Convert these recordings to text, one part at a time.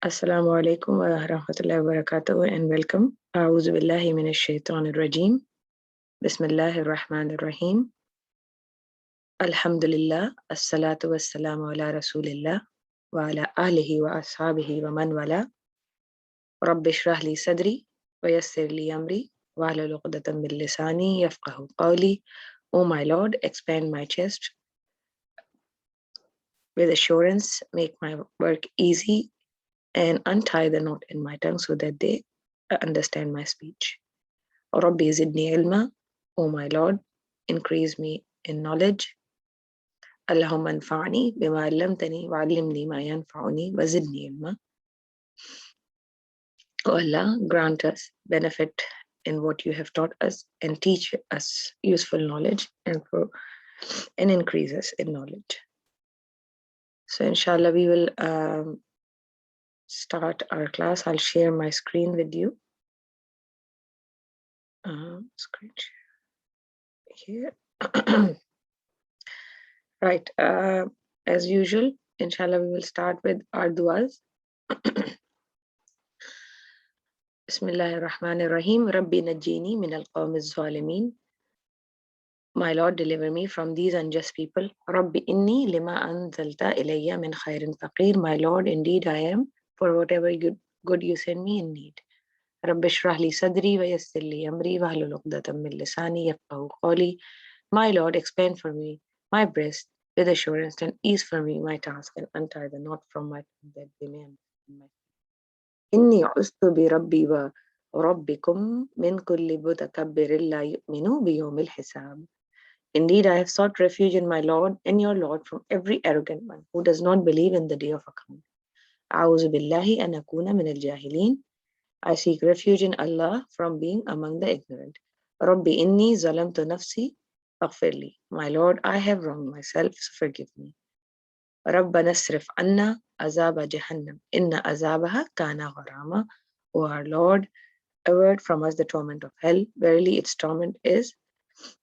Assalamu alaikum wa rahmatullahi wa barakatuh and welcome. A'udhu billahi minash shaitanir rajim. Bismillahir rahmanir rahim. Alhamdulillah. As-salatu was-salamu ala rasulillah wa ala ahlihi wa ashabihi wa man wala. Rabbi shrah li sadri wa yassir li amri wa hlul 'uqdatam min lisani yafqahu qawli. O my Lord, expand my chest with assurance, make my work easy, and untie the knot in my tongue so that they understand my speech. Rabbi zidni ilma, O my Lord, increase me in knowledge. Allahumma anfa'ni bima 'allamtani wa 'allimni ma yanfa'uni wa zidni ilma. O Allah, grant us benefit in what you have taught us and teach us useful knowledge and increase us in knowledge. So inshallah we will start our class. I'll share my screen with you. Screen share here. Right, as usual, inshallah, we will start with our du'as. Bismillahir Rahmanir Rahim. Rabbi najini min al-qawmiz zalimin. My Lord, deliver me from these unjust people. Rabbi inni lima anzalta ilayya min khairin faqir. My Lord, indeed I am for whatever good you send me in need. Rabbi shrah li sadri wa yassir li amri wa hlul 'uqdatam min lisani yafqahu qawli. My Lord, expand for me my breast with assurance and ease for me my task and untie the knot from my tongue that they may understand my speech. Inni ustu bi rabbi wa rabbikum min kulli mutakabbirin la yu'minu bi yawmil hisab. Indeed, I have sought refuge in my Lord and your Lord from every arrogant one who does not believe in the day of account. A'udhu billahi an akuna min al-jahilin. I seek refuge in Allah from being among the ignorant. Rabbi inni zalamtu nafsi faghfirli. My Lord, I have wronged myself, so forgive me. Rabbana asrif anna azaba jahannam. Inna azabaha kana gharama. O our Lord, avert from us the torment of hell. Verily, its torment is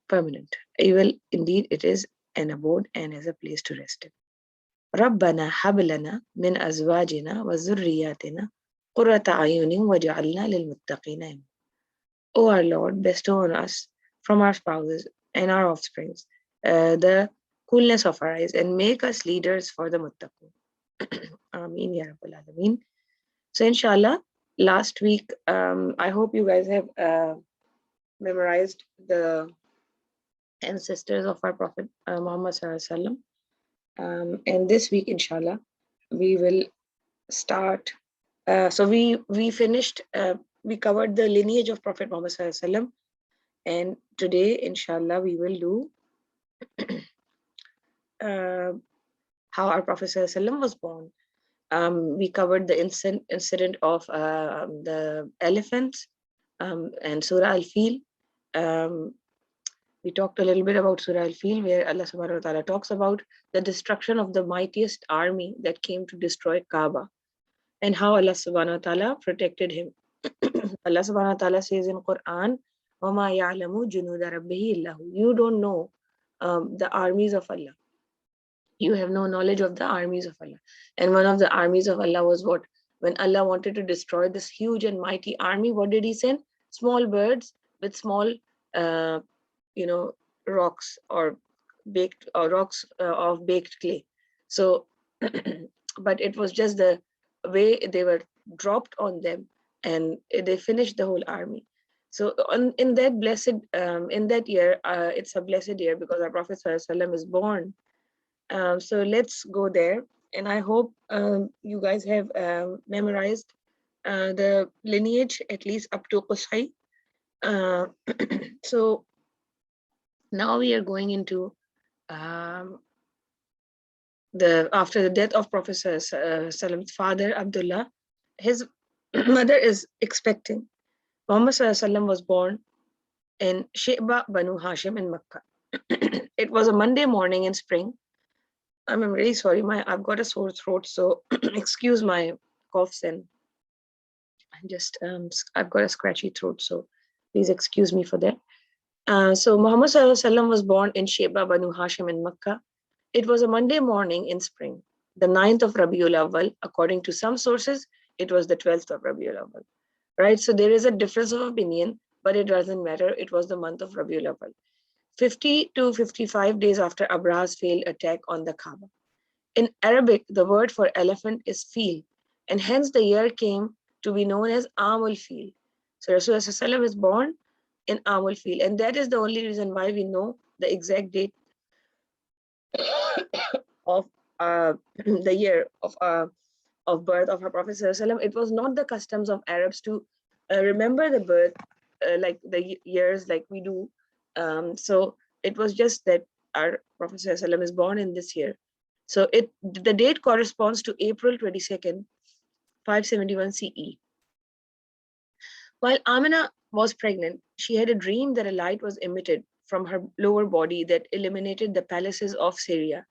permanent. Evil, indeed, it is an abode and is a place to rest in. Rabbana hablana min azwajina wa zurriyatina qurrata ayunin waj'alna lil muttaqina. O our Lord, bestow on us from our spouses and our offsprings the coolness of our eyes and make us leaders for the muttaqin. Ameen ya Rabbal Alameen. So inshallah, last week, I hope you guys have memorized the ancestors of our Prophet Muhammad Sallallahu Alaihi Wasallam. And this week, inshallah, we will start. So we finished, we covered the lineage of Prophet Muhammad Sallallahu Alaihi Wasallam. And today, inshallah, we will do how our Prophet Sallallahu Alaihi Wasallam was born. We covered the incident of the elephants and Surah Al-Fil. We talked a little bit about Surah Al-Fil, where Allah subhanahu wa ta'ala talks about the destruction of the mightiest army that came to destroy Kaaba and how Allah subhanahu wa ta'ala protected him. Allah subhanahu wa ta'ala says in Quran, وَمَا يَعْلَمُ جُنُودَ رَبِّهِ إِلَّا هُ. You don't know the armies of Allah. You have no knowledge of the armies of Allah. And one of the armies of Allah was what? When Allah wanted to destroy this huge and mighty army, what did he send? Small birds with small rocks or rocks of baked clay. So, but it was just the way they were dropped on them, and they finished the whole army. So, in that blessed, in that year, it's a blessed year because our Prophet ﷺ is born. So let's go there, and I hope you guys have memorized the lineage at least up to Qusay. So now we are going into after the death of Prophet Sallam's father Abdullah, his mother is expecting. Muhammad Sallam was born in Sheba Banu Hashim in Makkah. It was a Monday morning in spring. I'm really sorry, I've got a sore throat, so excuse my coughs and I've got a scratchy throat, so please excuse me for that. So Muhammad Sallallahu was born in Sheba Banu Hashim in Makkah. It was a Monday morning in spring, the 9th of Rabiul Awwal. According to some sources, it was the 12th of Rabiul Awwal, right? So there is a difference of opinion, but it doesn't matter. It was the month of Rabiul Awwal. 50 to 55 days after Abraha's failed attack on the Kaaba. In Arabic, the word for elephant is fil, and hence the year came to be known as Amul Fil. So Rasulullah is born in Amul Fil, and that is the only reason why we know the exact date of the year of birth of our Prophet. It was not the customs of Arabs to remember the birth like the years like we do. So it was just that our Prophet is born in this year. So the date corresponds to April 22nd, 571 CE. While Amina was pregnant, she had a dream that a light was emitted from her lower body that illuminated the palaces of Syria.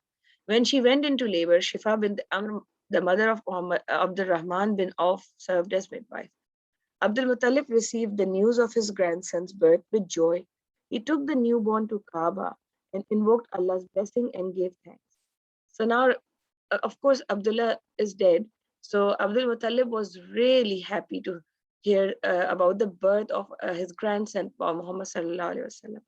When she went into labor, Shifa bint Amr, the mother of Abdul Rahman bin Auf, served as midwife. Abdul Muttalib received the news of his grandson's birth with joy. He took the newborn to Kaaba and invoked Allah's blessing and gave thanks. So now, of course, Abdullah is dead. So Abdul Muttalib was really happy to hear about the birth of his grandson, Muhammad sallallahu alaihi wasallam.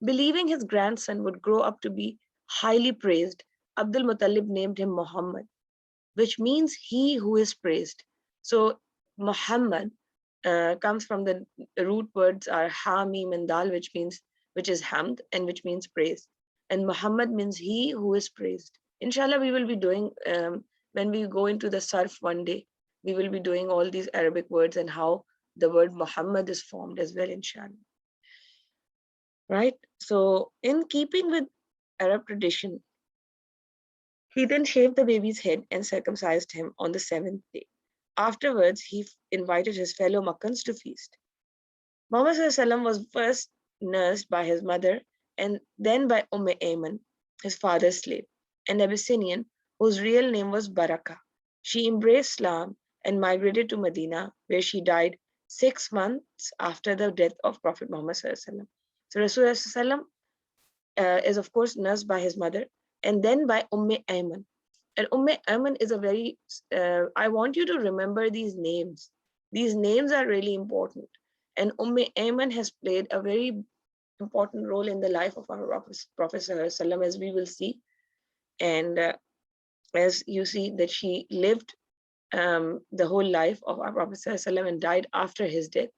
Believing his grandson would grow up to be highly praised, Abdul Muttalib named him Muhammad, which means he who is praised. So Muhammad comes from the root words are ha, mim, and dal, which is hamd and which means praise. And Muhammad means he who is praised. Inshallah, we will be doing, when we go into the Sarf one day, we will be doing all these Arabic words and how the word Muhammad is formed as well, inshallah. Right? So in keeping with Arab tradition, he then shaved the baby's head and circumcised him on the 7th day. Afterwards, he invited his fellow Makkans to feast. Muhammad was first nursed by his mother and then by Ayman, his father's slave, an Abyssinian whose real name was Baraka. She embraced Islam and migrated to Medina, where she died 6 months after the death of Prophet Muhammad. So Rasulullah is of course nursed by his mother and then by Ayman. And Ayman is a very, I want you to remember these names. These names are really important. And Ayman has played a very important role in the life of our Prophet as we will see. And as you see that she lived the whole life of our Prophet and died after his death.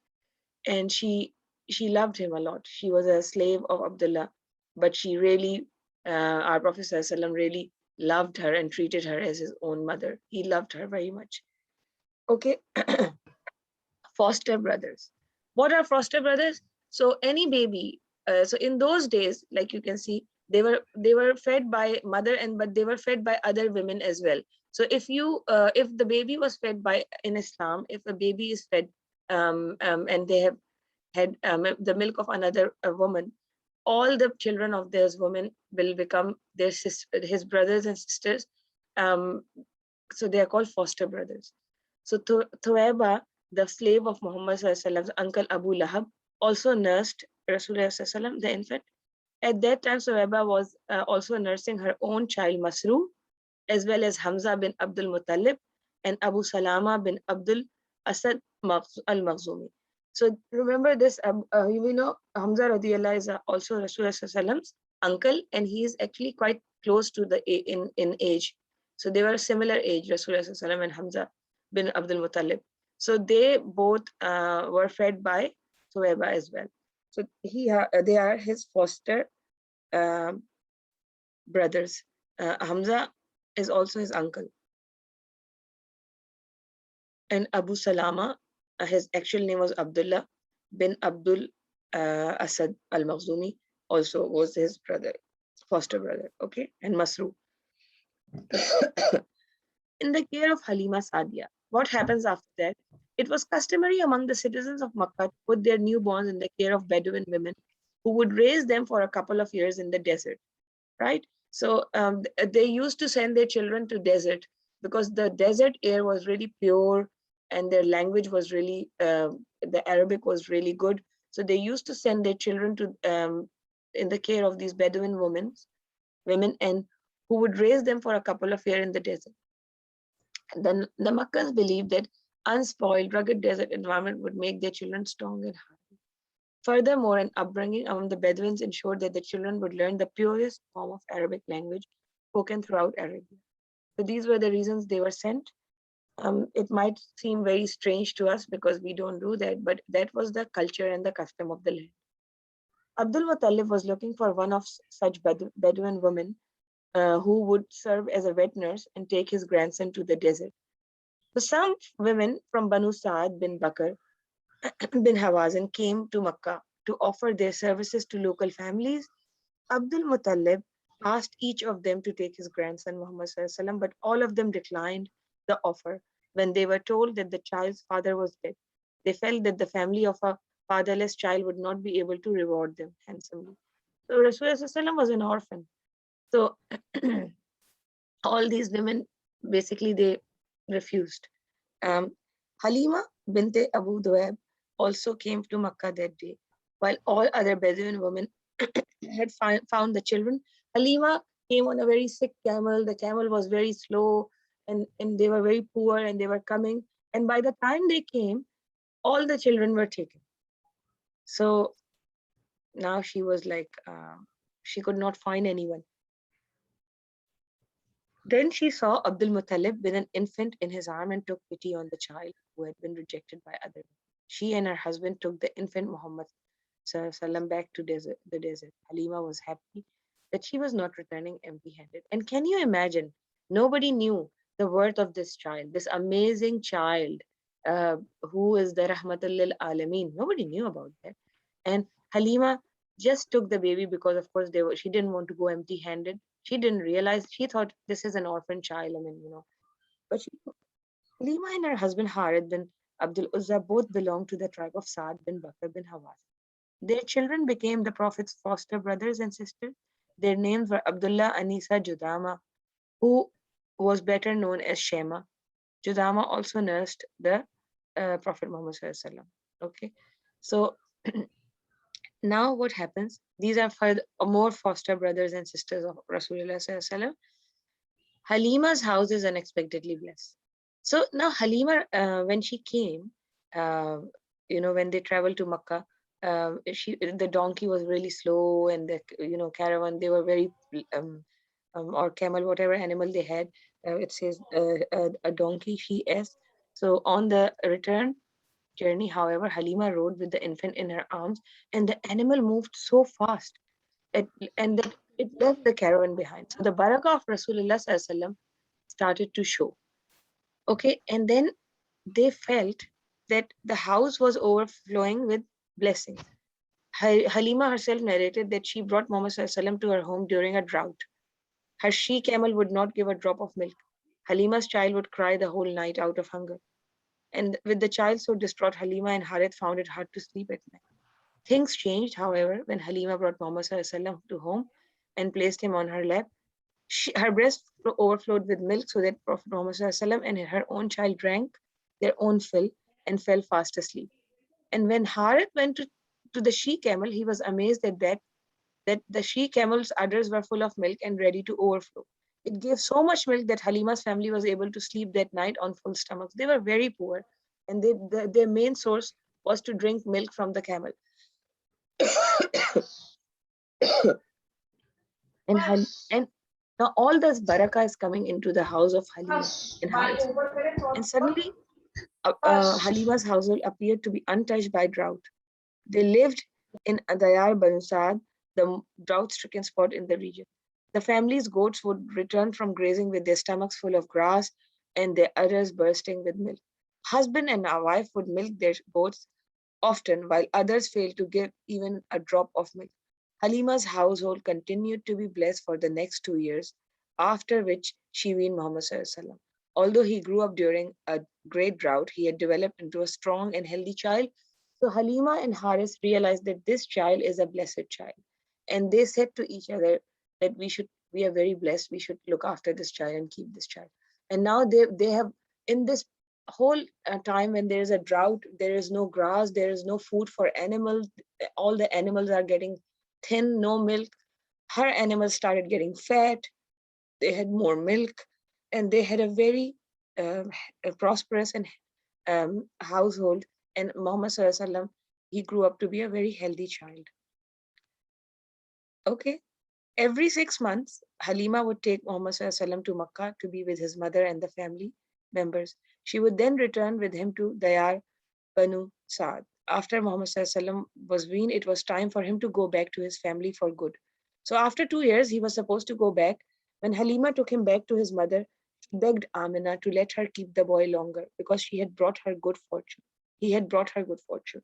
And she loved him a lot. She was a slave of Abdullah, but she really, our Prophet really loved her and treated her as his own mother. He loved her very much. Okay. Foster brothers. What are foster brothers? So any baby, so in those days, like you can see, they were fed by mother but they were fed by other women as well. So if the baby was fed by, in Islam, if a baby is fed and they have had the milk of another woman, all the children of those women will become his brothers and sisters. So they are called foster brothers. So Thuwaiba, the slave of Muhammad's uncle Abu Lahab, also nursed Rasulullah, the infant. At that time, Thuwaiba was also nursing her own child Masru, as well as Hamza bin Abdul Muttalib and Abu Salama bin Abdul Asad al-Makhzumi. So remember this, you know, Hamza radiallahu is also Rasulullah's uncle, and he is actually quite close to in age. So they were similar age, Rasulullah and Hamza bin Abdul Muttalib. So they both were fed by Thuwaiba as well. So they are his foster brothers. Hamza is also his uncle. And Abu Salama, his actual name was Abdullah bin Abdul Asad al-Makhzumi, also was his brother, foster brother, okay? And Masru. In the care of Halima Sadia, what happens after that? It was customary among the citizens of Makkah to put their newborns in the care of Bedouin women who would raise them for a couple of years in the desert, right? So they used to send their children to desert because the desert air was really pure and their language was really, the Arabic was really good. So they used to send their children to in the care of these Bedouin women, and who would raise them for a couple of years in the desert. Then the Makkans believed that unspoiled, rugged desert environment would make their children strong and hardy. Furthermore, an upbringing among the Bedouins ensured that the children would learn the purest form of Arabic language spoken throughout Arabia. So these were the reasons they were sent. It might seem very strange to us because we don't do that, but that was the culture and the custom of the land. Abdul Muttalib was looking for one of such Bedouin women who would serve as a wet nurse and take his grandson to the desert. So some women from Banu Sa'ad bin Bakr bin Hawazin came to Makkah to offer their services to local families. Abdul Muttalib asked each of them to take his grandson Muhammad SAW, but all of them declined the offer when they were told that the child's father was dead. They felt that the family of a fatherless child would not be able to reward them handsomely. So Rasulullah was an orphan. So all these women basically they refused. Halima binte Abu Duaib also came to Makkah that day. While all other Bedouin women had found the children, Halima came on a very sick camel. The camel was very slow and they were very poor and they were coming. And by the time they came, all the children were taken. So now she was like, she could not find anyone. Then she saw Abdul Muttalib with an infant in his arm and took pity on the child who had been rejected by others. She and her husband took the infant Muhammad Sallam back to the desert. Halima was happy that she was not returning empty handed. And can you imagine? Nobody knew the worth of this child, this amazing child who is the Rahmatul lil Alameen. Nobody knew about that. And Halima just took the baby because, of course, she didn't want to go empty handed. She didn't realize, she thought this is an orphan child. I mean, but Halima and her husband Harith bin Abdul Uzza both belonged to the tribe of Saad bin Bakr bin Hawas. Their children became the Prophet's foster brothers and sisters. Their names were Abdullah, Anisa, Judama, who was better known as Shema. Judama also nursed the Prophet Muhammad Sallallahu. Okay, so now what happens? These are more foster brothers and sisters of Rasulullah Sallallahu. Halima's house is unexpectedly blessed. So now Halima, when she came, when they traveled to Makkah, the donkey was really slow, and the caravan, they were very or camel, whatever animal they had. It says a donkey, she is. So on the return journey, however, Halima rode with the infant in her arms, and the animal moved so fast, and that it left the caravan behind. So the barakah of Rasulullah SAW started to show. Okay, and then they felt that the house was overflowing with blessings. Halima herself narrated that she brought Muhammad SAW to her home during a drought. Her she camel would not give a drop of milk. Halima's child would cry the whole night out of hunger. And with the child so distraught, Halima and Harith found it hard to sleep at night. Things changed, however, when Halima brought Muhammad SAW to home and placed him on her lap. Her breast overflowed with milk so that Prophet Muhammad SAW and her own child drank their own fill and fell fast asleep. And when Harith went to the she camel, he was amazed that the she camel's udders were full of milk and ready to overflow. It gave so much milk that Halima's family was able to sleep that night on full stomachs. They were very poor, and their main source was to drink milk from the camel. and now all this barakah is coming into the house of Halima and Harith. And suddenly, Halima's household appeared to be untouched by drought. They lived in Adayar Banu Saad, the drought-stricken spot in the region. The family's goats would return from grazing with their stomachs full of grass and their udders bursting with milk. Husband and a wife would milk their goats often, while others failed to give even a drop of milk. Halima's household continued to be blessed for the next 2 years, after which she weaned Muhammad SAW. Although he grew up during a great drought, he had developed into a strong and healthy child. So Halima and Haris realized that this child is a blessed child. And they said to each other that we are very blessed, we should look after this child and keep this child. And now they have, in this whole time when there is a drought, there is no grass, there is no food for animals, all the animals are getting thin, no milk. Her animals started getting fat, they had more milk, and they had a very prosperous and household, and Muhammad Sallallahu Alaihi Wasallam, he grew up to be a very healthy child. Okay. Every 6 months, Halima would take Muhammad Sallallahu Alaihi Wasallam to Makkah to be with his mother and the family members. She would then return with him to Dayar Banu Saad. After Muhammad Sallallahu Alaihi Wasallam was weaned, it was time for him to go back to his family for good. So after 2 years, he was supposed to go back. When Halima took him back to his mother, she begged Amina to let her keep the boy longer because she had brought her good fortune. He had brought her good fortune.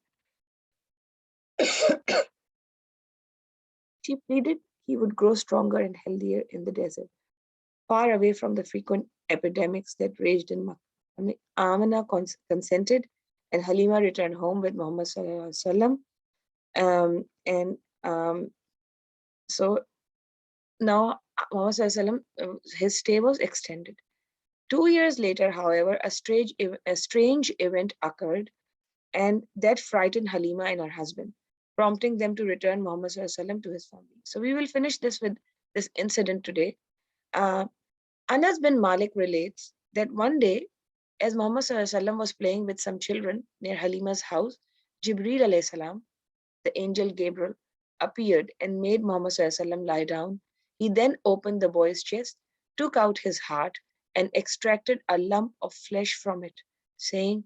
She pleaded he would grow stronger and healthier in the desert, far away from the frequent epidemics that raged in Makkah. Amina consented, and Halima returned home with Muhammad Sallallahu Alaihi Wasallam. And so now Muhammad Sallallahu Alaihi Wasallam, his stay was extended. 2 years later, however, a strange event occurred, and that frightened Halima and her husband, prompting them to return Muhammad Sallallahu Alaihi Wasallam to his family. So we will finish this with this incident today. Anas bin Malik relates that one day, as Muhammad Sallallahu Alaihi Wasallam was playing with some children near Halima's house, Jibreel alayhi salam, the angel Gabriel, appeared and made Muhammad Sallallahu Alaihi Wasallam lie down. He then opened the boy's chest, took out his heart, and extracted a lump of flesh from it, saying,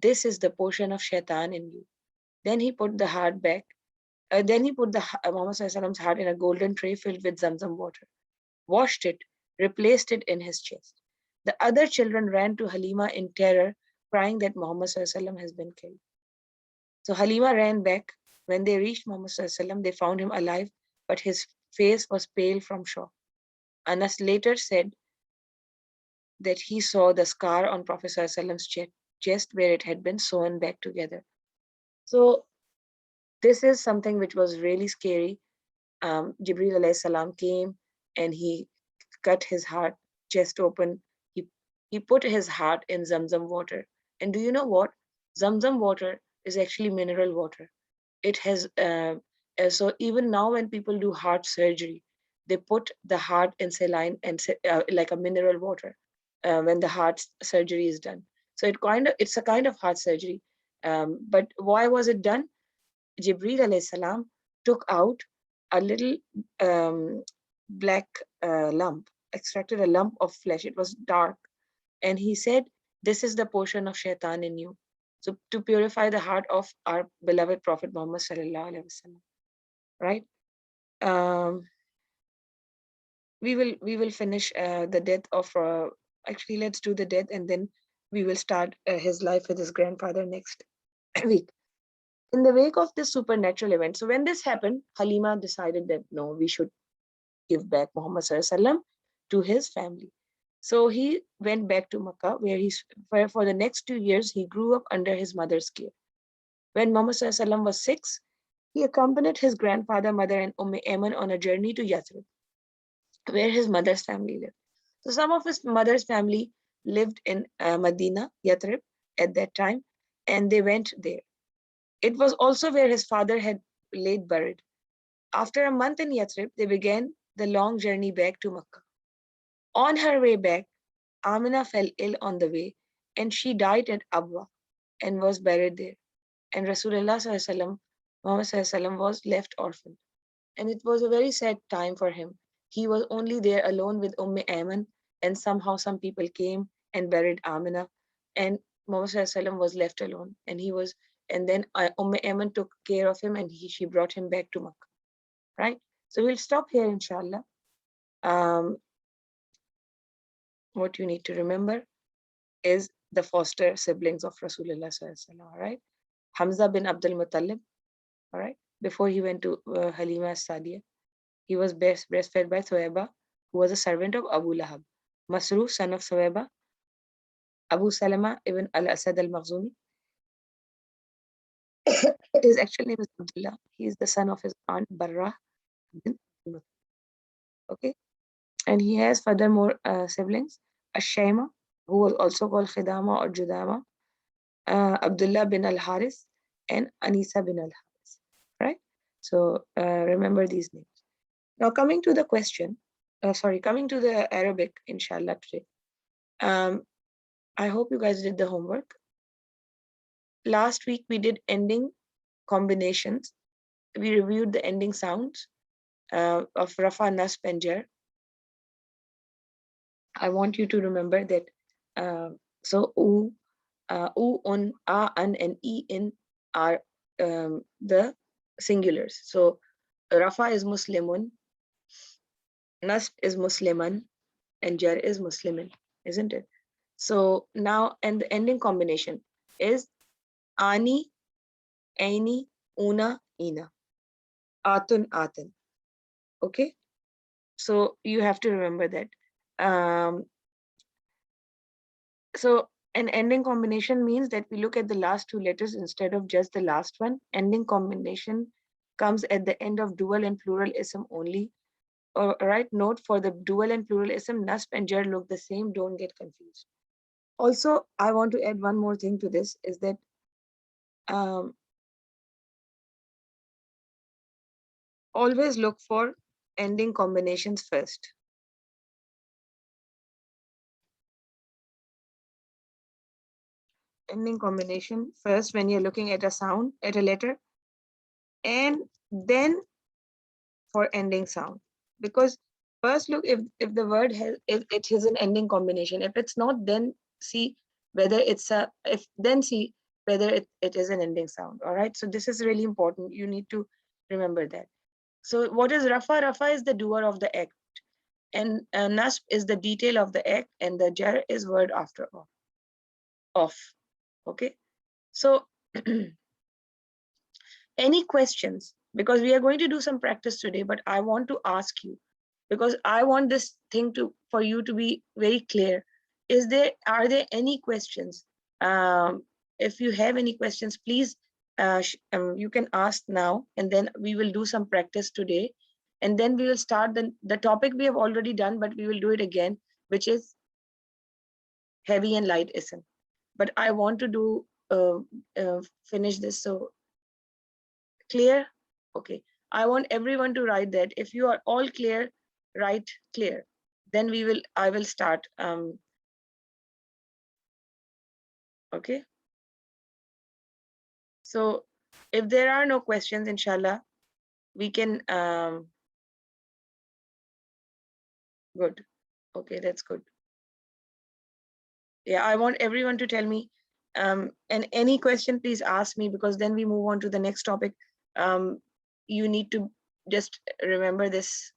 "This is the portion of shaitan in you." Then he put the heart back. Then he put the Muhammad Sallallahu Alaihi Wasallam's heart in a golden tray filled with Zamzam water, washed it, replaced it in his chest. The other children ran to Halima in terror, crying that Muhammad Sallallahu Alaihi Wasallam has been killed. So Halima ran back. When they reached Muhammad Sallallahu Alaihi Wasallam, they found him alive, but his face was pale from shock. Anas later said that he saw the scar on Prophet Sallallahu Alaihi Wasallam's chest where it had been sewn back together. So this is something which was really scary. Jibreel alayhi salam came and he cut his heart, chest open. He put his heart in Zamzam water. And do you know what? Zamzam water is actually mineral water. It has, so even now when people do heart surgery, they put the heart in saline and like a mineral water when the heart surgery is done. So it's a kind of heart surgery. But why was it done? Jibreel alayhi salam took out a little black lump, extracted a lump of flesh. It was dark. And he said, "This is the portion of shaitan in you." So to purify the heart of our beloved Prophet Muhammad Sallallahu Alaihi Wasallam, right? We will finish the death of, actually let's do the death and then we will start his life with his grandfather next week. In the wake of this supernatural event, so when this happened, Halima decided that no, we should give back Muhammad Sallallahu Alaihi Wasallam to his family. So he went back to Makkah, where for the next 2 years he grew up under his mother's care. When Muhammad Sallallahu Alaihi Wasallam was 6, he accompanied his grandfather, mother, and Ayman on a journey to Yathrib, where his mother's family lived. So some of his mother's family lived in Medina, Yathrib, at that time, and they went there. It was also where his father had laid buried. After a month in Yathrib, they began the long journey back to Makkah. On her way back, Amina fell ill on the way, and she died at Abwa and was buried there. And Rasulullah SAW, Muhammad SAW, was left orphaned. And it was a very sad time for him. He was only there alone with Ayman, and somehow some people came and buried Amina, and Muhammad SAW was left alone. And then Ayman took care of him, and she brought him back to Makkah. Right? So we'll stop here, inshallah. What you need to remember is the foster siblings of Rasulullah SAW, all right? Hamza bin Abdul Muttalib, all right? Before he went to Halima Sadiya, he was breastfed by Thuwaiba, who was a servant of Abu Lahab. Masruh, son of Thuwaiba. Abu Salama ibn al-Asad al-Makhzumi. His actual name is Abdullah. He is the son of his aunt Barra bin Muttalib. Okay? And he has furthermore siblings, Ash-Shayma, who was also called Khidama or Judama, Abdullah bin al-Haris, and Anisa bin al-Haris, right? So remember these names. Now coming to the question, coming to the Arabic, inshallah, today. I hope you guys did the homework. last week we did ending combinations. We reviewed the ending sounds of Rafa, Nasb, and Jar. I want you to remember that. So U, un, a, an, and e, in are the singulars. So Rafa is Muslimun, Nasb is Musliman, and Jar is Muslimin, isn't it? So now, and the ending combination is Ani, Aini, Una, Ina, Atun, Atin. Okay, so you have to remember that. So an ending combination means that we look at the last two letters instead of just the last one. Ending combination comes at the end of dual and plural ism only. All right, note for the dual and plural ism, Nasb and Jar look the same. Don't get confused. Also, I want to add one more thing to this is that always look for ending combinations first. Ending combination first when you're looking at a sound, at a letter, and then for ending sound. Because first look if the word has, if it is an ending combination. If it's not, then see whether it's a, if then see whether it is an ending sound. All right, so this is really important. You need to remember that. So what is Rafa? Rafa is the doer of the act, and Nasb is the detail of the act, and the Jar is word after off. Okay, so any questions? Because we are going to do some practice today, but I want to ask you, because I want this thing to for you to be very clear. Are there any questions? If you have any questions, please you can ask now, and then we will do some practice today, and then we will start the topic we have already done, but we will do it again, which is heavy and light ism. But I want to do finish this. So clear? Okay. I want everyone to write that. If you are all clear, write clear. Then I will start. Okay. So if there are no questions, inshallah, we can, good. Okay, that's good. Yeah, I want everyone to tell me, and any question, please ask me, because then we move on to the next topic. You need to just remember this.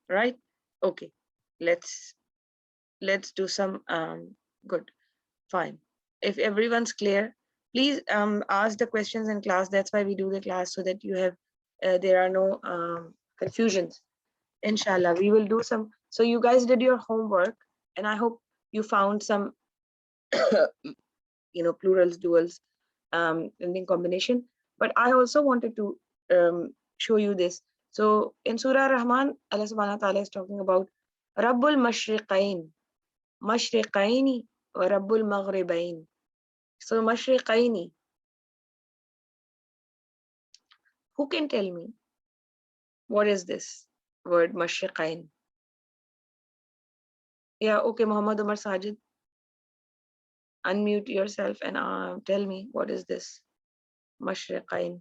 Right? Okay, let's do some, good, fine. If everyone's clear, please ask the questions in class. That's why we do the class, so that you have, there are no confusions. Inshallah, we will do some. So you guys did your homework, and I hope you found some, plurals, duals, ending combination. But I also wanted to show you this. So in Surah Rahman, Allah subhanahu wa ta'ala is talking about Rabbul Mashriqain, Mashriqaini wa Rabbul Maghribain. So Mashriqaini, who can tell me what is this word Mashriqain? Yeah, okay, Muhammad Umar Sajid, unmute yourself and tell me what is this Mashriqain.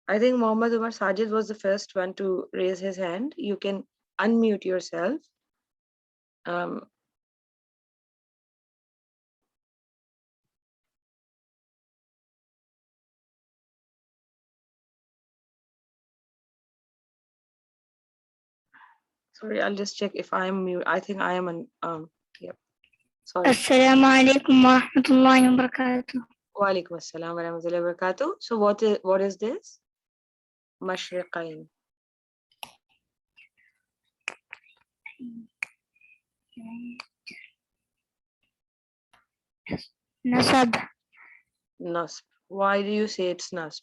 I think Muhammad Umar Sajid was the first one to raise his hand. You can unmute yourself. Sorry, I'll just check if I am mute. I think I am on, yep. Sorry. Assalamu alaikum wa rahmatullahi wa barakatuh. Wa alaikum assalam wa rahmatullahi wa barakatuh. So what is this? Mashriqain. Nasab. Nasb. Why do you say it's nasb?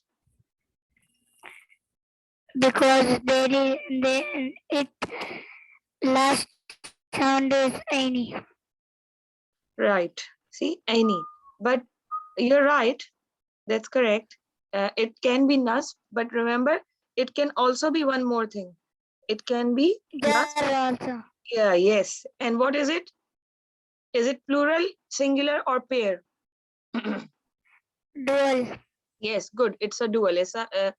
Because it last sound is any. Right. See, any. But you're right. That's correct. It can be nasb, but remember, it can also be one more thing. It can be nasb. Jar also. Yeah, yes. And what is it? Is it plural, singular, or pair? Dual. Yes, good. It's a dual. It's a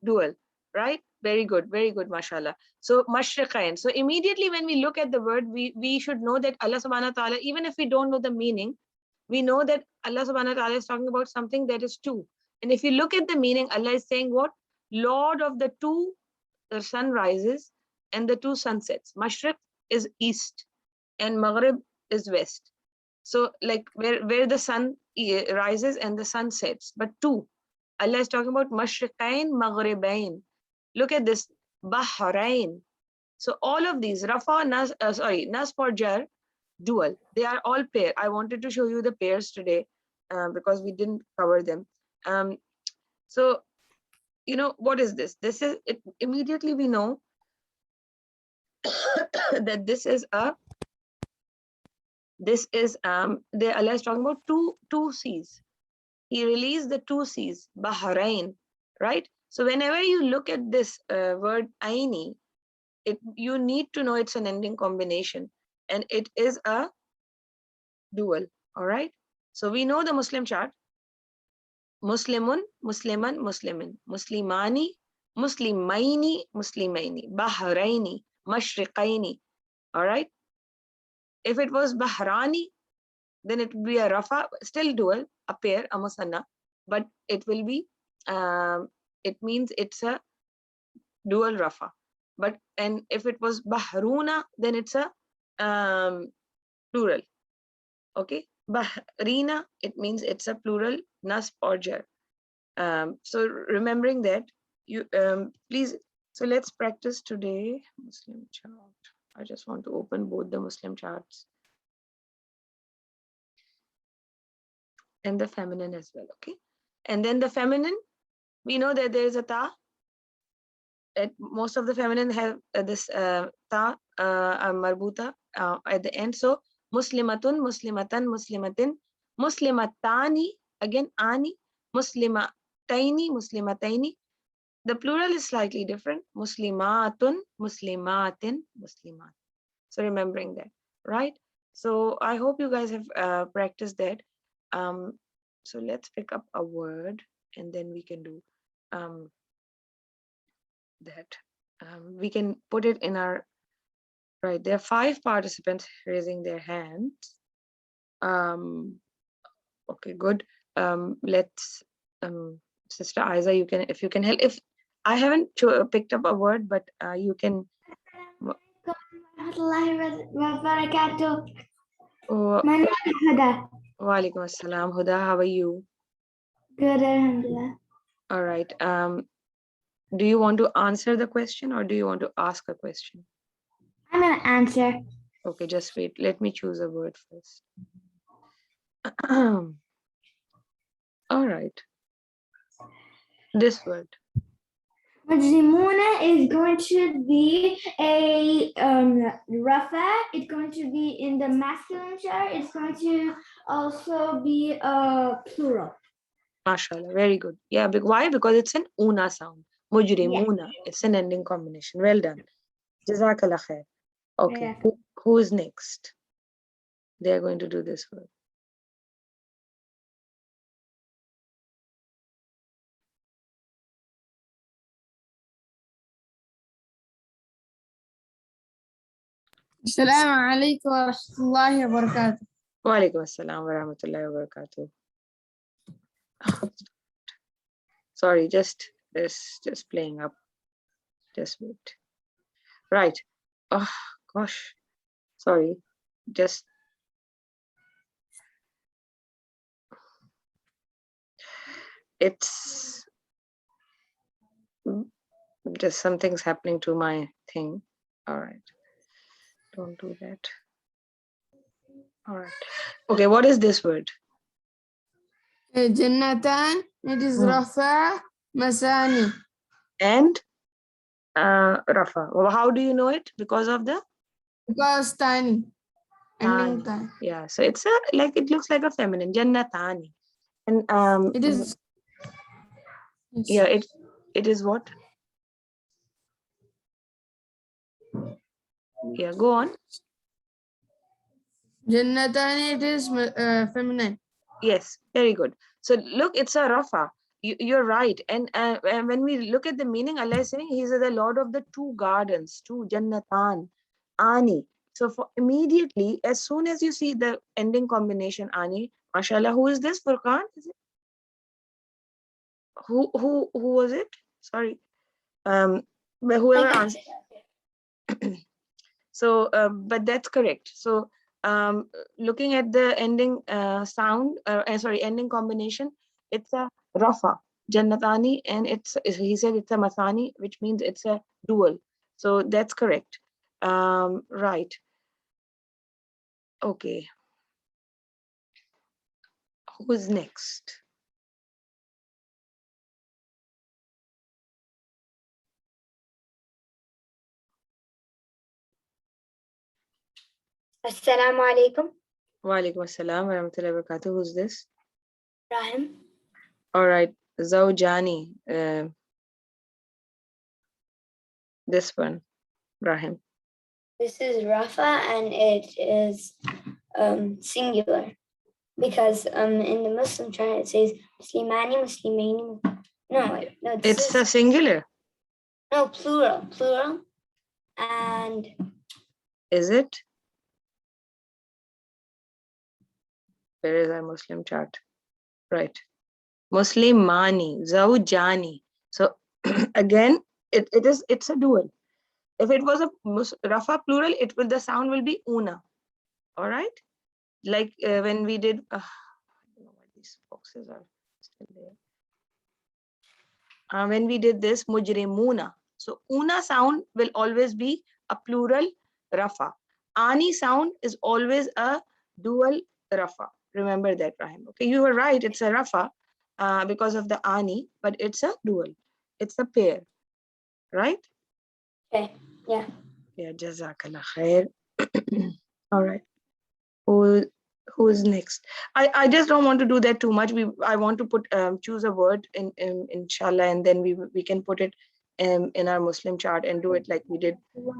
dual, right? Very good, mashallah. So mashriqain. So immediately when we look at the word, we should know that Allah subhanahu wa ta'ala, even if we don't know the meaning, we know that Allah subhanahu wa ta'ala is talking about something that is two. And if you look at the meaning, Allah is saying what? Lord of the two sunrises and the two sunsets. Mashriq is east and Maghrib is west. So like where the sun rises and the sun sets, but two. Allah is talking about mashriqain, maghribain. Look at this, bahrain. So all of these, rafa, nas for jar, dual. They are all pair. I wanted to show you the pairs today because we didn't cover them. So you know what is this? This is it. Immediately we know that this is Allah is talking about two seas. He released the two seas, Bahrain, right? So whenever you look at this word aini, you need to know it's an ending combination, and it is a dual. All right. So we know the Muslim chart: Muslimun, Musliman, Muslimin, Muslimani, Muslimaini, Muslimaini, Bahraini, Mashriqaini. All right. If it was Bahrani, then it would be a rafa, still dual, a pair, a musanna, but it will be, it means it's a dual rafa. And if it was Bahruna, then it's a plural. Okay, Bahrina, it means it's a plural, nasb or jar. So remembering that, you please, so let's practice today Muslim chart. I just want to open both the Muslim charts and the feminine as well. Okay, and then the feminine, we know that there is a ta. Most of the feminine have this ta marbuta at the end. So muslimatun, muslimatan, muslimatin, muslimatani, again ani, muslimataini, muslimataini. The plural is slightly different. Muslimatun, muslimatin, muslimat. So remembering that, right? So I hope you guys have practiced that. So let's pick up a word and then we can do that. We can put it in our, right, there are 5 participants raising their hands. Okay, good. Let's, Sister Aiza, you can, if you can help. If I haven't picked up a word, but you can. Oh, My name is Huda. Walaikum assalam. Huda, how are you? Good, alhamdulillah. All right. Do you want to answer the question or do you want to ask a question? I'm gonna answer. Okay, just wait. Let me choose a word first. All right. This word. Majlimuna is going to be a rafa. It's going to be in the masculine chart. It's going to also be a plural. MashaAllah, very good. Yeah, why? Because it's an una sound. Mujrimuna. It's an ending combination. Well done. Jazakallah khair. Okay, who is next? They are going to do this word. Assalamu alaikum wa rahmatullahi wa barakatuh. Wa alaikum assalam wa rahmatullahi wa barakatuh. Sorry, just playing up. Just wait. Right. Oh gosh. Sorry. Just something's happening to my thing. All right. Don't do that. All right. Okay, what is this word? Jannatan, it is Rafa Masani. And Rafa. Well, how do you know it? Because of the? Because Tani. ending Tani. time. Yeah, so it's a like it looks like a feminine, Jannatani. And It is. yeah, Yes. it is what? Yeah, go on. Jannatani, it is feminine. Yes, very good. So look, it's a Rafa. You're right. And when we look at the meaning, Allah is saying He's the Lord of the two gardens, two Jannatan, Ani. So for immediately, as soon as you see the ending combination Ani, mashallah, who is this? Furqan? Is it? Who was it? Sorry. But whoever answered. So, but that's correct. So, looking at the ending sound, sorry, ending combination, it's a Rafa, Jannatani, and he said it's a Mathani, which means it's a dual. So that's correct. Right. Okay. Who's next? Assalamu alaikum. Wa alaikum assalam wa rahmatullahi wa barakatuh. Who's this? Rahim. All right. Zawjani. This one, Rahim. This is Rafa and it is singular because in the Muslim chart it says Muslimani, Muslimaini. No, this It's is a singular. no plural, and Is it? Where is our Muslim chart? Right. Muslimani, Zawjani. So again, it's a dual. If it was a Rafa plural, the sound will be una. All right. Like when we did, I don't know why these boxes are still there. When we did this mujrimuna. So una sound will always be a plural Rafa. Ani sound is always a dual Rafa. Remember that, Rahim. Okay, you were right. It's a Rafa because of the Ani, but it's a dual. It's a pair, right? okay, yeah. Yeah, Jazakallah khair. All right. Who is next? I just don't want to do that too much. I want to put choose a word in inshallah, and then we can put it in our Muslim chart and do it like we did. Wa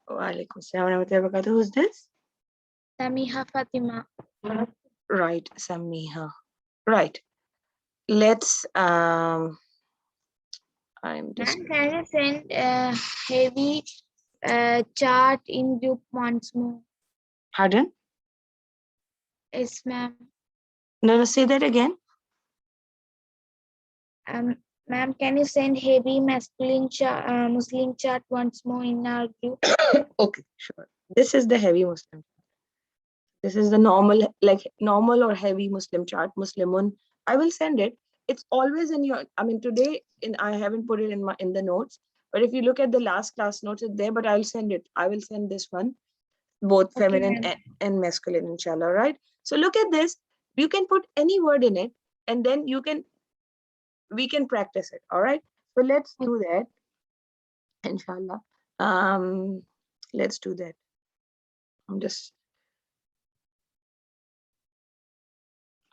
alaikum assalam wa rahmatullahi wa barakatuh. Who's this? Samiha Fatima. Right, Samiha. Right. Let's I'm just Ma'am, can you send a heavy chart in group once more? pardon? Yes, ma'am. No, say that again. Ma'am, can you send heavy masculine Muslim chart once more in our group? Okay, sure. This is the heavy Muslim. This is the normal, like normal or heavy Muslim chart, Muslimun. I will send it. It's always in your, I mean, today I haven't put it in the notes, but if you look at the last class notes, it's there, but I'll send it. I will send this one, both Okay, feminine ma'am. and masculine, inshallah, right? So look at this. You can put any word in it, and then we can practice it, all right? So let's do that, inshallah. Let's do that. I'm just,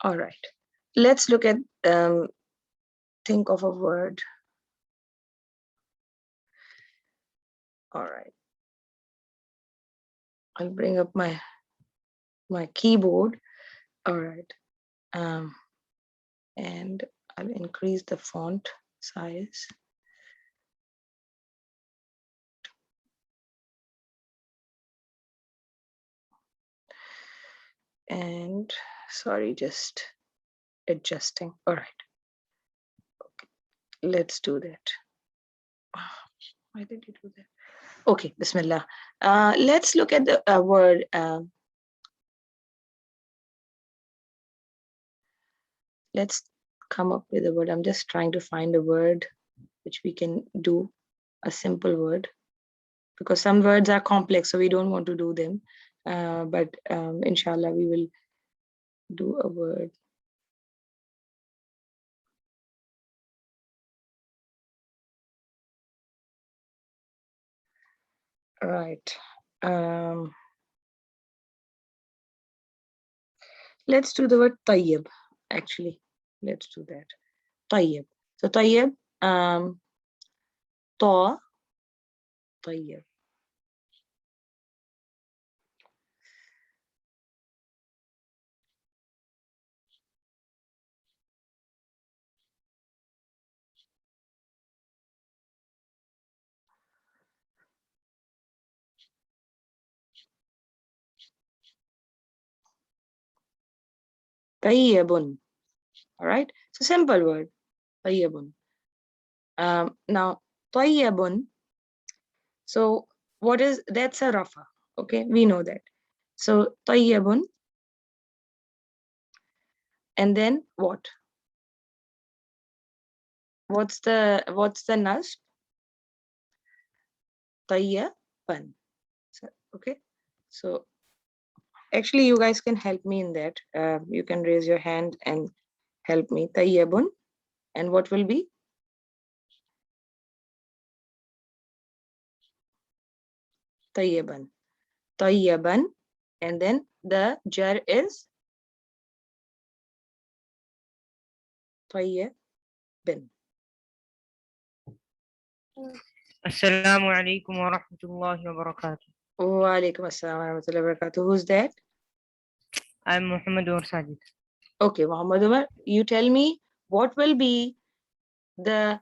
all right. Let's look at, think of a word. All right. I'll bring up my keyboard. All right. And I'll increase the font size. And sorry, just adjusting. All right. Okay. Let's do that. Why did you do that? Okay, Bismillah. Let's look at the word. Let's come up with a word. I'm just trying to find a word which we can do, a simple word, because some words are complex, so we don't want to do them. But inshallah, we will do a word. Right. let's do the word tayyib. Actually, let's do that. Tayyib. So tayyib, ta, tayyib. Tayyibun. All right. So simple word. Tayyibun. Now tayyibun. So what is that's a rafa? Okay, we know that. So tayyibun, and then what? What's the nasb? Tayyiban. So, okay. So actually, you guys can help me in that. You can raise your hand and help me. Tayyibun, and what will be? Tayyiban. Tayyiban, and then the jar is tayyibin. Assalamu alaikum wa rahmatullahi wa barakatuh. Wa alaikum assalam wa rahmatullahi wa barakatuh. Who's that? I'm Muhammad Umar Sajid. Okay, Muhammad Umar, you tell me what will be the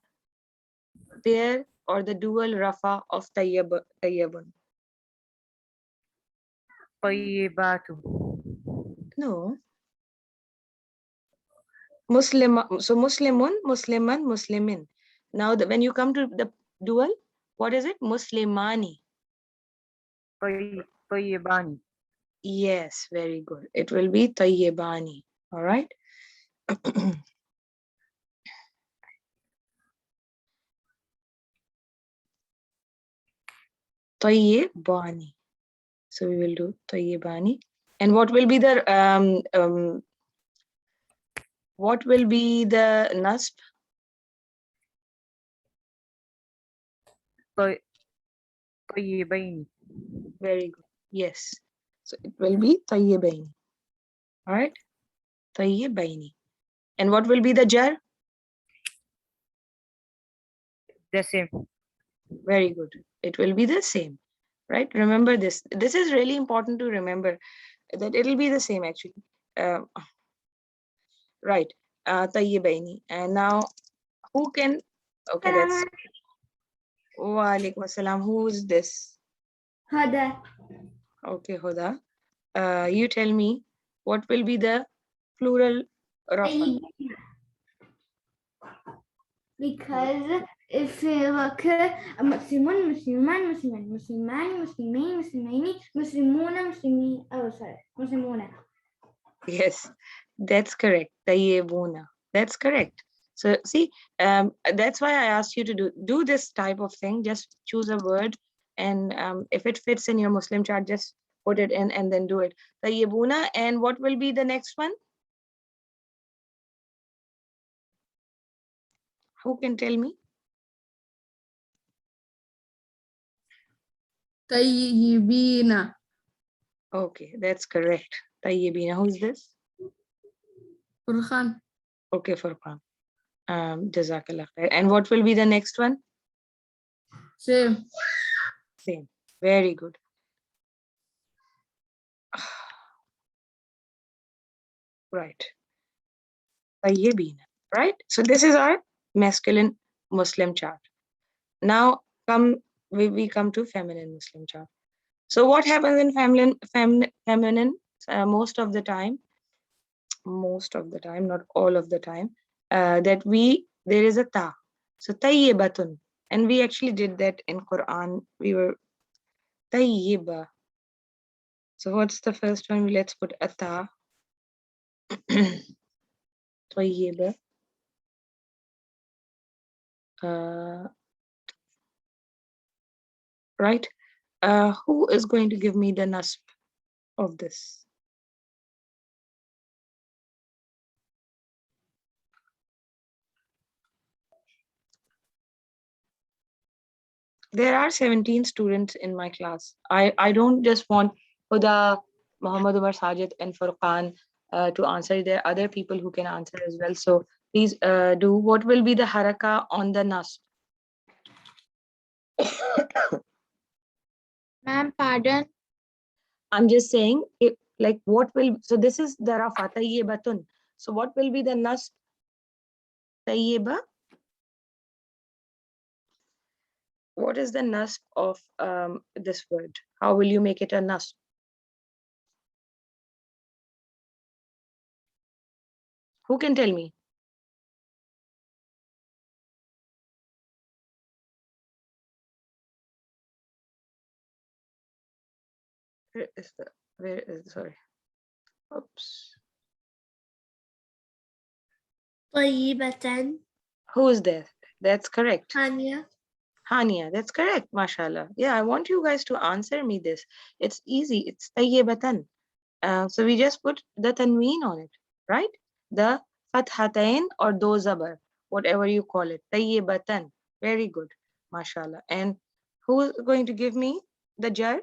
pair or the dual rafa of tayyibun? Tayyibatu. No. Muslim. So Muslimun, Musliman, Muslimin. Now when you come to the dual, what is it? Muslimani. Tayyibani. Yes, very good. It will be tayyibani. All right. Tayyibani. So we will do tayyibani. And what will be the nasb? Tayyibaini. Very good. Yes. So it will be tayyibaini. All right. Tayyibaini. And what will be the jar? The same. Very good. It will be the same. Right? Remember this. This is really important to remember that it'll be the same actually. Right. Tayyibaini. And now who can, okay, that's wa alaikum assalam. Who is this? Hada. Okay, Huda. You tell me what will be the plural rafa? Because if you look at Muslimun, Musliman, Musliman, Muslimani, Muslimin, Muslimaini, Muslimuna, Muslimin, oh sorry, Muslimuna. Yes, that's correct. Tayyibuna. That's correct. So see, that's why I asked you to do this type of thing. Just choose a word, and if it fits in your Muslim chart, just put it in and then do it. Tayyibuna, and what will be the next one? Who can tell me? Tayyibina. Okay, that's correct. Tayyibina. Who's this? Furqan. Okay, Furqan. Jazakallah khair. And what will be the next one? Same. Same. Very good. Right. Tayyibina. Right. So this is our masculine Muslim chart. Now we come to feminine Muslim chart. So what happens in feminine most of the time, not all of the time, that there is a ta. So tayyibatun. And we actually did that in Quran. We were tayyiba. So what's the first one? Let's put a ta. Tayyiba. Right? Who is going to give me the nasb of this? There are 17 students in my class. I don't just want Huda, Muhammad Umar Sajid, and Furqan to answer. There are other people who can answer as well. So please do. What will be the haraka on the nasb? Ma'am, pardon. I'm just saying, like what will, so this is the rafa, tayyibatun. So what will be the nasb? Tayyiba. What is the nasb of this word? How will you make it a nasb? Who can tell me? Where is, sorry. Oops. طيبة. Who is there? That's correct. Hania. Hania, that's correct, mashallah. Yeah, I want you guys to answer me this. It's easy. It's tayyibatan. So we just put the tanween on it, right? The fathatain or do zabar, whatever you call it. Tayyibatan. Very good, mashallah. And who's going to give me the jar?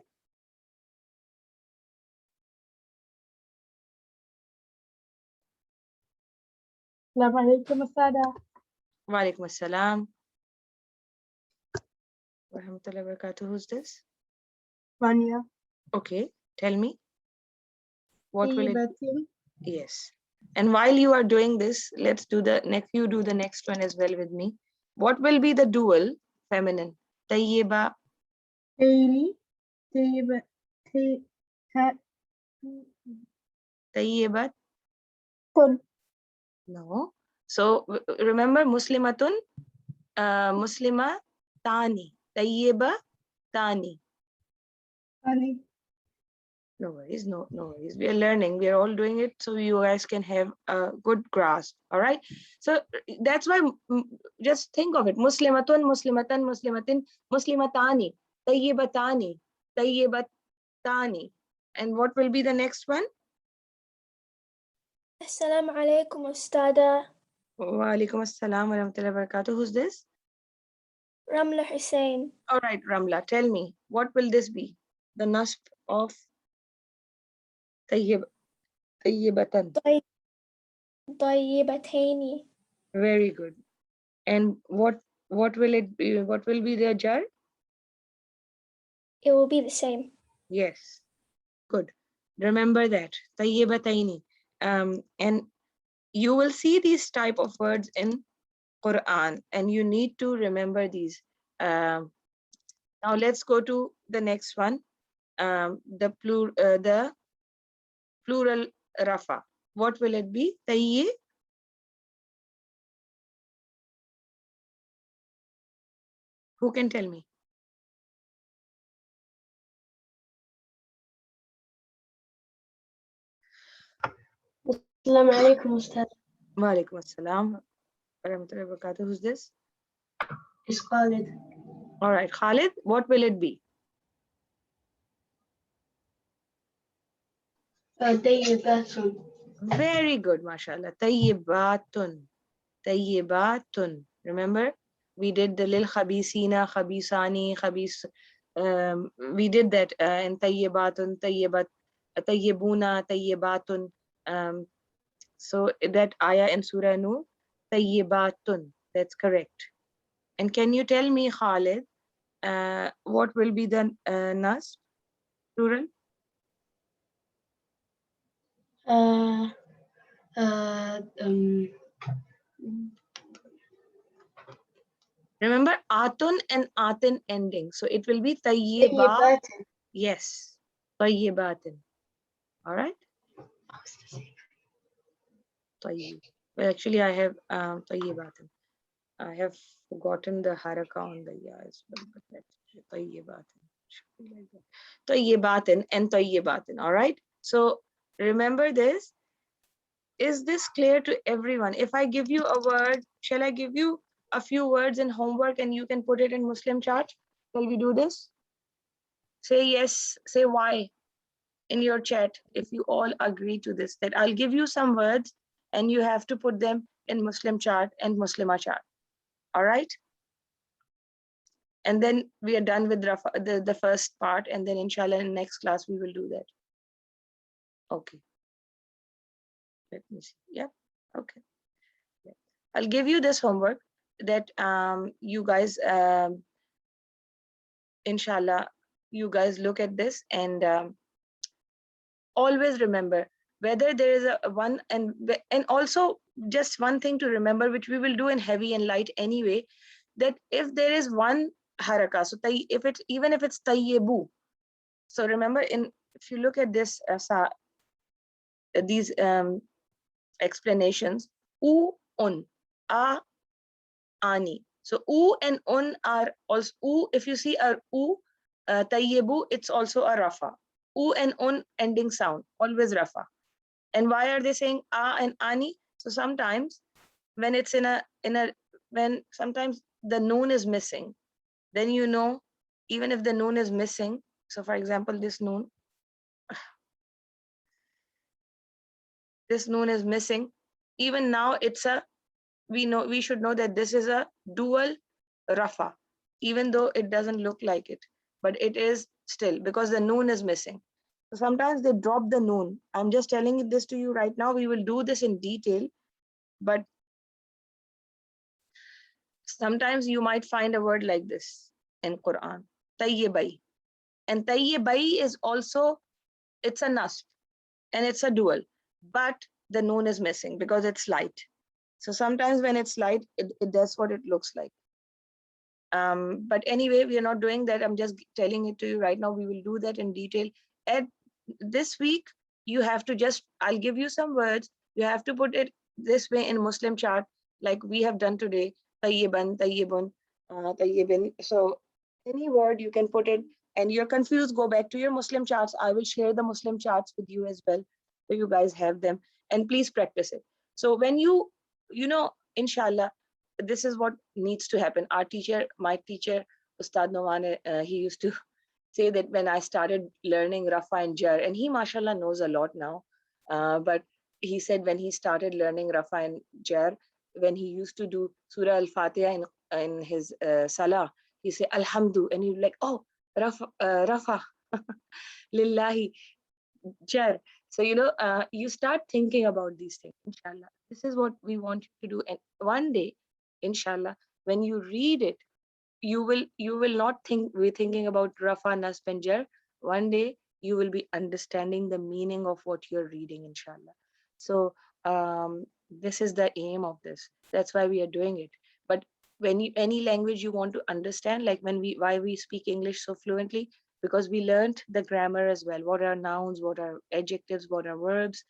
Assalamu alaikum, Asada. Wa alaikum assalam. Wa rahmatullahi wa barakatuh. Who's this? Rania. Okay, tell me. What will it be? Tayyibatin. Yes. And while you are doing this, let's do the next, you do the next one as well with me. What will be the dual feminine? Tayyiba. Tayli. Tayyiba. Tayyibat. Kun. No. So remember Muslimatun, Muslima Tani. Tayyiba Tani. Ali. No worries, no worries. We are learning. We are all doing it so you guys can have a good grasp. All right. So that's why just think of it. Muslimatun, Muslimatan, Muslimatin, Muslimatani, Tayyibatani, Tayyibatani. And what will be the next one? Assalamu alaikum, Ustada. Wa alaikum assalam wa rahmatullahi wa barakatuh. Who's this? Ramla Hussein. All right, Ramla, tell me, what will this be? The nasb of tayyibatan. طيبتين. Very good. And what will it be? What will be the jar? It will be the same. Yes. Good. Remember that. Tayyibataini. And you will see these type of words in Quran, and you need to remember these. Now let's go to the next one. The plural rafa. What will it be? Tayyi. Who can tell me? Assalamu alaikum, Ustad. Wa alaikum assalam wa rahmatullahi wa barakatuh. Who's this? It's Khalid. All right, Khalid, what will it be? Tayyibatun. Very good, mashallah. Tayyibatun. Tayyibatun. Remember, we did the lil khabisina, khabisani, khabis. We did that in tayyibatun, tayyibat, tayyibuna, tayyibatun. So that ayah in Surah Nur, tayyibatun. That's correct. And can you tell me, Khalid, what will be the nas, plural? Remember atun and atin ending. So it will be tayyibat. Yes, tayyibatin. All right. Tayyib. Well, actually, I have tayyibatin. I have forgotten the haraka on the ya as well, but that's tayyibatin. Should be like that. Tayyibatin and tayyibatin. All right. So remember this. Is this clear to everyone? If I give you a word, shall I give you a few words in homework and you can put it in Muslim chart? Shall we do this? Say yes, say why in your chat if you all agree to this, that I'll give you some words and you have to put them in Muslim chart and Muslimah chart. All right? And then we are done with the first part, and then inshallah in next class we will do that. Okay. Let me see. Yeah. Okay. Yeah. I'll give you this homework that you guys, inshallah, you guys look at this and always remember whether there is a one, and also just one thing to remember, which we will do in heavy and light anyway, that if there is one haraka, so if it's even if it's tayyibu, so remember, if you look at this these explanations, u, un, a, ani. So u and un are also u. If you see a u, tayyibu, it's also a rafa. U and un ending sound, always rafa. And why are they saying a and ani? So sometimes when it's when sometimes the noon is missing, then you know, even if the noon is missing, so for example, this noon is missing, even now it's a, we should know that this is a dual rafa, even though it doesn't look like it, but it is still, because the noon is missing. So sometimes they drop the noon. I'm just telling this to you right now. We will do this in detail, but sometimes you might find a word like this in Quran, tayyibai. And tayyibai is also, it's a nasb and it's a dual, but the noon is missing because it's light. So sometimes when it's light, it does what it looks like. But anyway, we are not doing that. I'm just telling it to you right now. We will do that in detail. And this week, you have to just, I'll give you some words. You have to put it this way in Muslim chart, like we have done today. Tayyiban, tayyibun, tayyibin. So any word you can put it, and you're confused, go back to your Muslim charts. I will share the Muslim charts with you as well, so you guys have them, and please practice it. So when you know, inshallah, this is what needs to happen. Our teacher, my teacher, Ustad Noman, he used to say that when I started learning Rafa and Jar, and he, mashallah, knows a lot now, but he said when he started learning Rafa and Jar, when he used to do Surah Al-Fatiha in his Salah, he say Alhamdu, and he'd be like, oh, Rafa, Lillahi, Jar. So, you start thinking about these things, inshallah. This is what we want you to do. And one day, inshallah, when you read it, you will not be thinking about Rafa, Nasb and Jar. One day you will be understanding the meaning of what you're reading, inshallah. So this is the aim of this. That's why we are doing it. But when any language you want to understand, like why we speak English so fluently, because we learned the grammar as well. What are nouns, what are adjectives, what are verbs.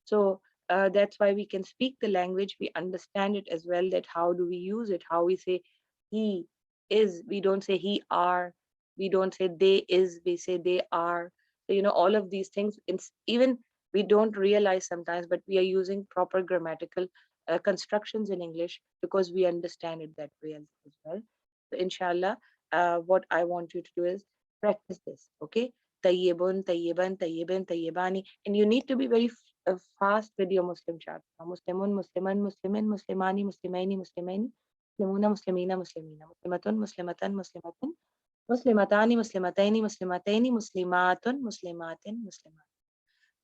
So that's why we can speak the language. We understand it as well, that how do we use it, how we say he is, we don't say he are, we don't say they is, we say they are. So all of these things, even we don't realize sometimes, but we are using proper grammatical constructions in English because we understand it that way as well. So inshallah, what I want you to do is practice this. Okay, tayyibun, tayyiban, tayyibin, tayyibani, and you need to be very fast with your Muslim chart. Muslimun, musliman, muslimin, muslimani, muslimaini, muslimaini, muslimuna, muslimina, muslimina, muslimatun, muslimatan, muslimatin, muslimatani, muslimataini, muslimataini, muslimatun, muslimatin, muslimat.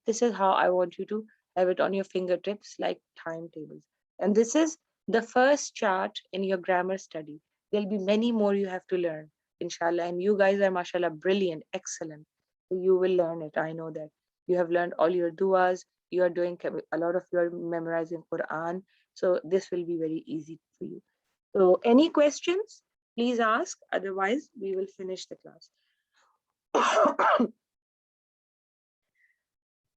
This is how I want you to have it on your fingertips, like timetables. And this is the first chart in your grammar study. There'll be many more you have to learn, inshallah. And you guys are, mashallah, brilliant, excellent. So you will learn it. I know that. You have learned all your duas. You are doing a lot of your memorizing Quran. So this will be very easy for you. So any questions, please ask. Otherwise, we will finish the class.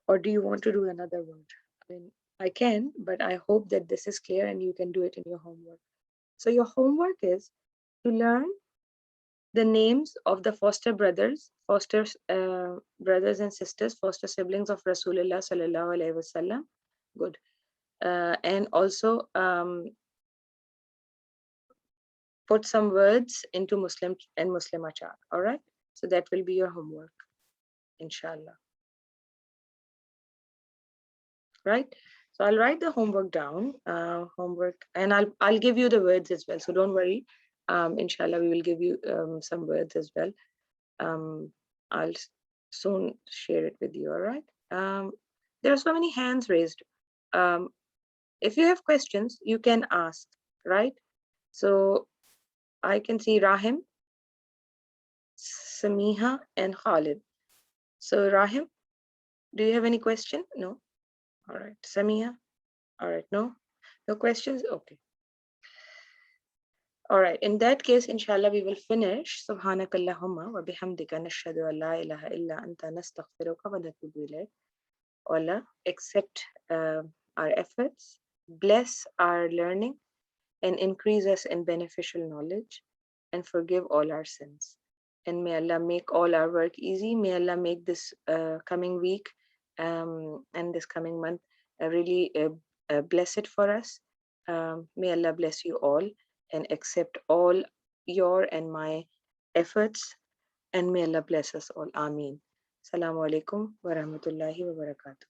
Or do you want to do another word? I mean, I can, but I hope that this is clear and you can do it in your homework. So your homework is to learn the names of the foster brothers, brothers and sisters, foster siblings of RasulAllah SAW. Good. And also put some words into Muslim and Muslimah Chart. All right. So that will be your homework, inshallah. Right. So I'll write the homework down, and I'll give you the words as well. So don't worry. Inshallah, we will give you some words as well. I'll soon share it with you. All right. There are so many hands raised. if you have questions, you can ask, right? So I can see Rahim, Samiha, and Khalid. So Rahim, do you have any question? No. All right. Samiha. All right. No. No questions. Okay. All right. In that case, inshallah, we will finish. Subhanakallahumma wa bihamdika nashhadu an la ilaha illa anta nastaghfiruka wa natubu ilayk. Allah, accept our efforts, bless our learning, and increase us in beneficial knowledge, and forgive all our sins. And may Allah make all our work easy. May Allah make this coming week and this coming month really blessed for us. May Allah bless you all and accept all your and my efforts. And may Allah bless us all. Ameen. Assalamu alaikum wa rahmatullahi wa barakatuh.